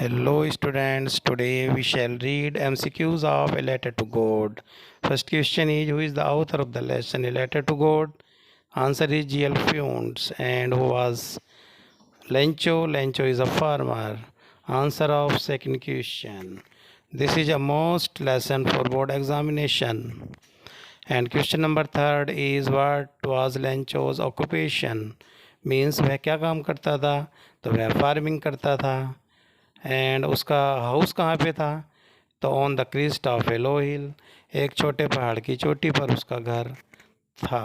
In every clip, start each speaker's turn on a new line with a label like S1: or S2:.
S1: Hello students, today we shall read MCQs of A Letter to God. First question is, who is the author of the lesson A Letter to God? Answer is G.L. Funes. And who was Lencho? Lencho is a farmer. Answer of second question. This is a most lesson for board examination. And question number third is, what was Lencho's occupation? Means वह क्या काम करता था? तो वह farming करता था. And उसका हाउस कहाँ पे था? तो ऑन द क्रिस्ट ऑफ ए लो हिल, एक छोटे पहाड़ की चोटी पर उसका घर था.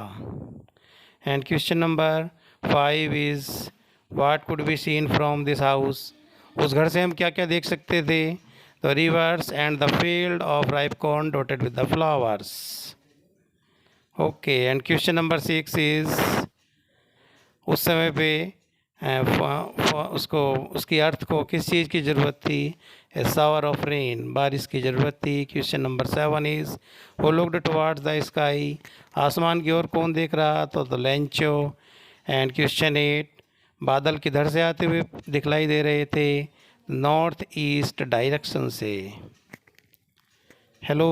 S1: And question number 5 is, what could be seen from this house? उस घर से हम क्या क्या देख सकते थे? तो reverse and the field of ripe corn dotted with the flowers. Okay. And question number 6 is, उस समय पे उसको उसकी अर्थ को किस चीज़ की ज़रूरत थी? ए शावर ऑफ रेन, बारिश की ज़रूरत थी. क्वेश्चन नंबर 7 इज़, वो लुक्ड टुवर्ड्स द स्काई, आसमान की ओर कौन देख रहा? तो द लेंचो. एंड क्वेश्चन 8, बादल किधर से आते हुए दिखलाई दे रहे थे? नॉर्थ ईस्ट डायरेक्शन से. Hello,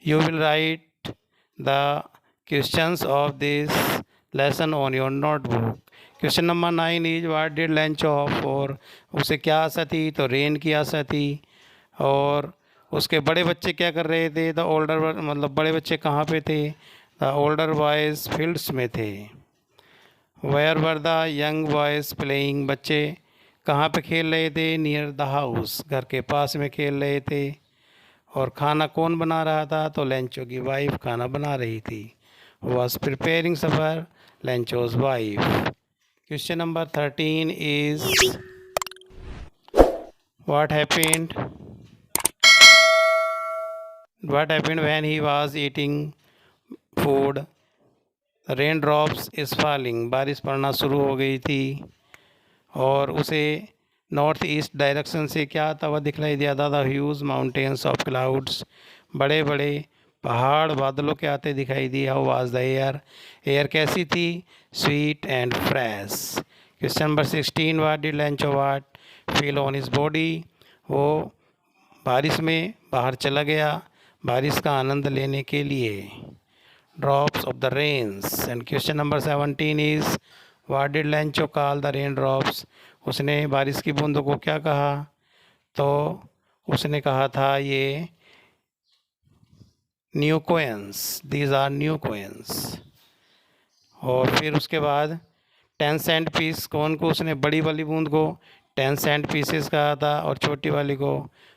S1: you will write the questions of this lesson on your notebook. Question number 9 is, what did lunch of for? उसे क्या आशा थी? तो रेन की आशा थी. और उसके बड़े बच्चे क्या कर रहे थे? द ओल्डर, मतलब बड़े बच्चे कहाँ पे थे? द ओल्डर बॉयज़ फील्ड्स में थे. Where were the young boys playing? बच्चे कहाँ पे खेल रहे थे? नियर द हाउस, घर के पास में खेल रहे थे. और खाना कौन बना रहा था? तो लेंचो की वाइफ खाना बना रही थी. Was preparing suffer, Lencho's wife. Question number 13 is, what happened when he was eating food? Rain drops is falling, बारिश पड़ना शुरू हो गई थी. और उसे नॉर्थ ईस्ट डायरेक्शन से क्या आता हुआ दिखलाई दिया था? The huge mountains of clouds, बड़े बड़े पहाड़ बादलों के आते दिखाई दिए. How was the air? Air कैसी थी? Sweet and fresh. Question number 16, what did Lencho what feel on his body? वो बारिश में बाहर चला गया बारिश का आनंद लेने के लिए. Drops of the rains. And question number 17 is, what did Lencho call the rain drops? उसने बारिश की बूंदों को क्या कहा? तो उसने कहा था ये न्यू कोयंस, दीज आर न्यू कोयंस. और फिर उसके बाद 10 सेंट पीस कौन को उसने? बड़ी वाली बूंद को 10 सेंट पीसेस कहा था और छोटी वाली को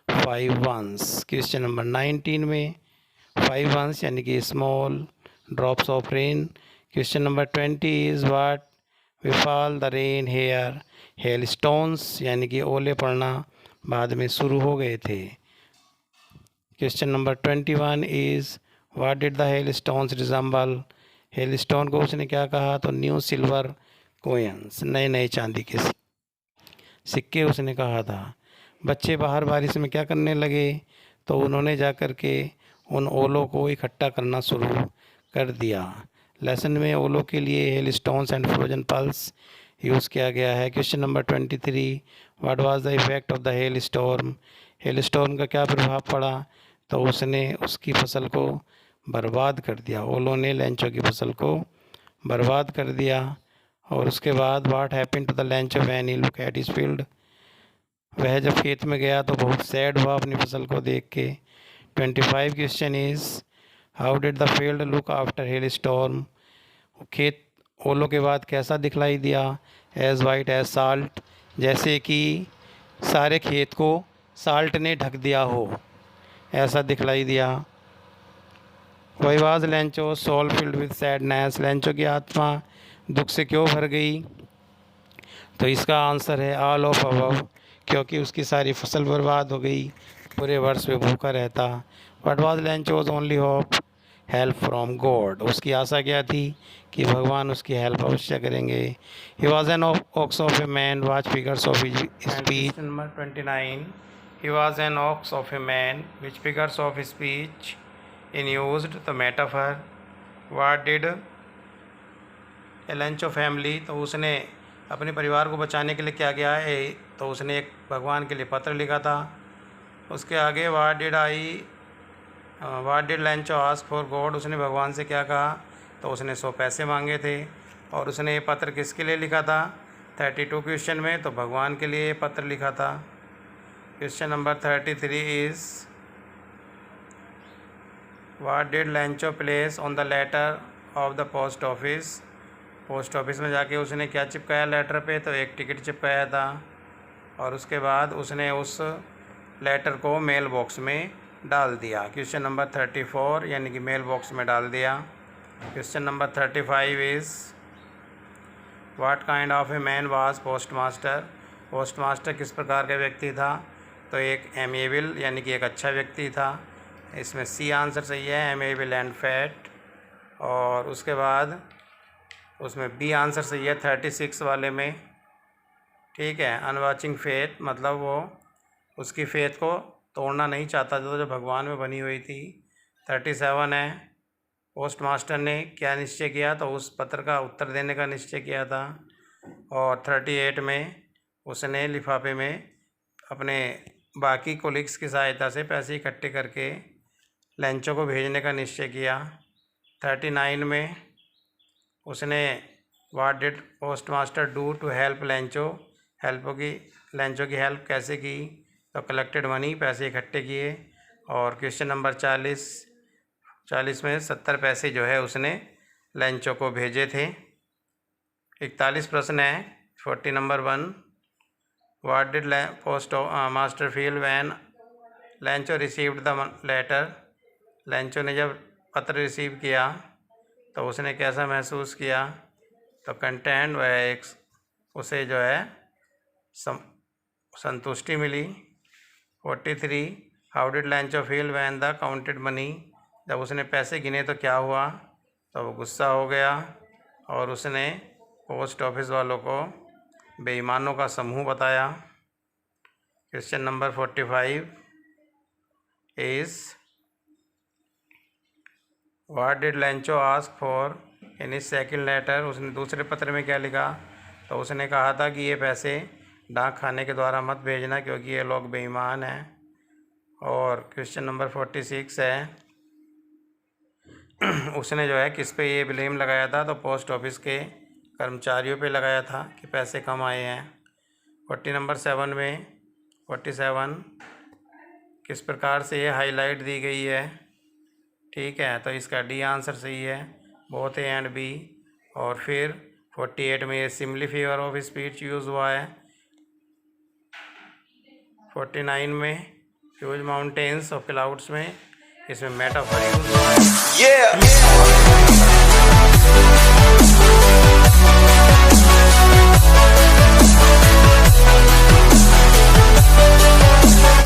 S1: 5 वंस. क्वेश्चन नंबर 19 में 5 वंस यानी कि small drops of rain. Question number 20 is, what befall the rain here? Hailstones यानी कि ओले पड़ना बाद में शुरू हो गए थे. Question number 21 is, what did the hail stones resemble? Hello stone को उसने क्या कहा? तो न्यू सिल्वर कोयंस, नए नए चांदी के सिक्के उसने कहा था. बच्चे बाहर बारिश में क्या करने लगे? तो उन्होंने जा कर के उन ओलों को इकट्ठा करना शुरू कर दिया. लेसन में ओलों के लिए hail stones and frozen pulse use किया गया है. Question number 23, what was the effect of the hell storm? Hello storm का क्या प्रभाव पड़ा? तो उसने उसकी फसल को बर्बाद कर दिया. ओलों ने लेंचो की फसल को बर्बाद कर दिया. और उसके बाद what happened to the Lencho when he look at his field? वह जब खेत में गया तो बहुत सैड हुआ अपनी फसल को देख के. 25 question is, how did the field look after hello storm? खेत ओलों के बाद कैसा दिखलाई दिया? एज वाइट एज साल्ट, जैसे कि सारे खेत को साल्ट ने ढक दिया हो, ऐसा दिखलाई दिया. Why was Lencho soul filled with sadness? Lencho की आत्मा दुख से क्यों भर गई? तो इसका आंसर है ऑल ऑफ अबव, क्योंकि उसकी सारी फसल बर्बाद हो गई, पूरे वर्ष में भूखा रहता. What was Lencho's only hope? Help from God, उसकी आशा क्या थी? कि भगवान उसकी हेल्प अवश्य करेंगे. He was an ox of a man, watch figures of his speech. Number 29, he was an ox of a man, which figures of speech in used the metaphor. What did a लंचो family? तो उसने अपने परिवार को बचाने के लिए क्या किया? ए तो उसने एक भगवान के लिए पत्र लिखा था। उसके आगे what did Lencho ask for God, उसने भगवान से क्या कहा, तो उसने 100 पैसे मांगे थे। और उसने ये पत्र किसके लिए लिखा था 32 क्वेश्चन में, तो भगवान के लिए पत्र लिखा था। Question number 33 is what did Lencho place on the letter of the post office, post office में जाके उसने क्या चिपकाया लेटर पे, तो एक टिकट चिपकाया था। और उसके बाद उसने उस लेटर को मेल बॉक्स में डाल दिया। क्वेश्चन नंबर 34 यानी कि मेल बॉक्स में डाल दिया। Question number 35 is what kind of a man was post master, post master किस प्रकार का व्यक्ति था, तो एक एमेबल यानी कि एक अच्छा व्यक्ति था। इसमें सी आंसर सही है, एमेबल एंड फैट। और उसके बाद उसमें बी आंसर सही है 36 वाले में। ठीक है, अनवाचिंग फेथ मतलब वो उसकी फेथ को तोड़ना नहीं चाहता था जो भगवान में बनी हुई थी। 37 है पोस्ट मास्टर ने क्या निश्चय किया, तो उस पत्र का उत्तर देने का निश्चय किया था। और 38 में उसने लिफाफे में अपने बाकी कोलिग्स की सहायता से पैसे इकट्ठे करके लैंचो को भेजने का निश्चय किया। 39 में उसने what did post master do to help Lencho, Lencho की हेल्प कैसे की, तो कलेक्टेड मनी, पैसे इकट्ठे किए। और क्वेश्चन नंबर 40 में 70 पैसे जो है उसने लैंचो को भेजे थे। 41 प्रश्न है 40 नंबर 1 what did post master feel when Lencho received the letter, Lencho ने जब पत्र रिसीव किया तो उसने कैसा महसूस किया, तो कंटेंट वह एक उसे जो है संतुष्टि मिली। 43 how did लैंचो feel when the counted money, जब उसने पैसे गिने तो क्या हुआ, तो वो गुस्सा हो गया और उसने पोस्ट ऑफिस वालों को बेईमानों का समूह बताया। Question number 45 is what did Lencho ask for in his second letter, उसने दूसरे पत्र में क्या लिखा, तो उसने कहा था कि ये पैसे डाक खाने के द्वारा मत भेजना क्योंकि ये लोग बेईमान हैं। और क्वेश्चन नंबर 46 है उसने जो है किस पे ये ब्लेम लगाया था, तो पोस्ट ऑफिस के कर्मचारियों पे लगाया था कि पैसे कम आए हैं। 47 में 47 किस प्रकार से ये हाईलाइट दी गई है। ठीक है, तो इसका डी आंसर सही है, बोथ ए एंड बी। और फिर 48 में ये सिम्प्लीफायर ऑफ स्पीच यूज़ हुआ है। 49 में ह्यूज माउंटेन्स ऑफ क्लाउड्स में इसमें मेटाफर यूज़ हुआ है।